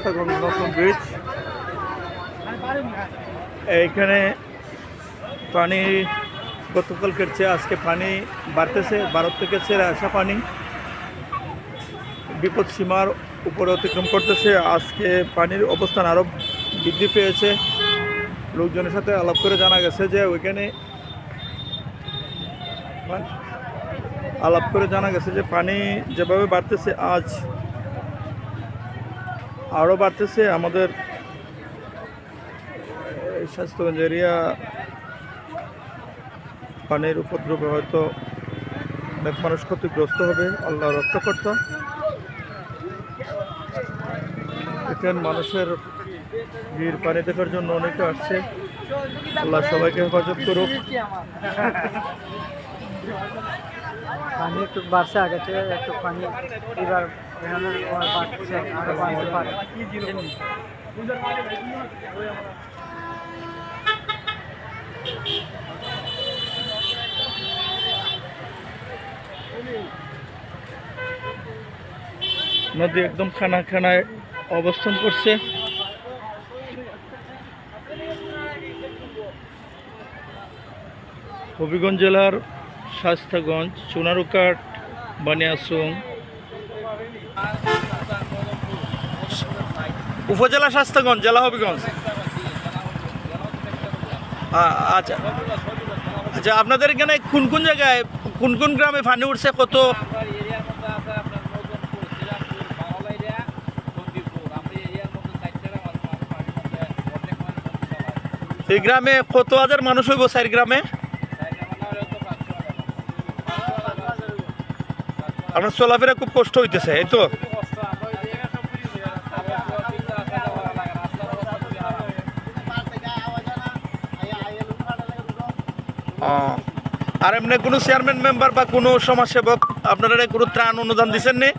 শাস্তাগঞ্জ নতুন ব্রিজ। এইখানে পানি গতকালকের চেয়ে আজকে পানি বাড়তেছে। ভারত থেকে ছেড়ে আসা পানি বিপদ সীমার উপরে অতিক্রম করতেছে। আজকে পানির অবস্থান আরও বৃদ্ধি পেয়েছে। লোকজনের সাথে আলাপ করে জানা গেছে যে ওইখানে পানি যেভাবে বাড়তেছে আজ আরও বাড়তেছে। আমাদের স্বাস্থ্যগঞ্জ এরিয়া পানির উপদ্রবে হয়তো অনেক মানুষ ক্ষতিগ্রস্ত হবে। আল্লাহ রক্ষাকর্তা। এখানে মানুষের ভিড় পানি দেখার জন্য অনেকে আসছে। আল্লাহ সবাইকে হেফাজত করুক। পানি একটু বাড়ছে, আগে থেকে একটু পানি এবার বাড়ছে, আরো বাড়তে পারে। নদী একদম খানা খানায় অবস্থান করছে। হবিগঞ্জ জেলার শাস্তাগঞ্জ, সোনারুঘাট, বানিয়াচং উপজেলা শাস্তাগঞ্জ, জেলা হবিগঞ্জ। আচ্ছা আচ্ছা, আপনাদের এখানে কোন কোন জায়গায় কোন কোন গ্রামে পানি উঠছে? কত এই গ্রামে কত হাজার মানুষ হইব? 4 গ্রামে আপনার চলাফেরা খুব কষ্ট হইতেছে, এই তো? আর এমনি কোনো চেয়ারম্যান মেম্বার বা কোনো সমাজসেবক আপনারা কোনো ত্রাণ অনুদান দিচ্ছেন নি?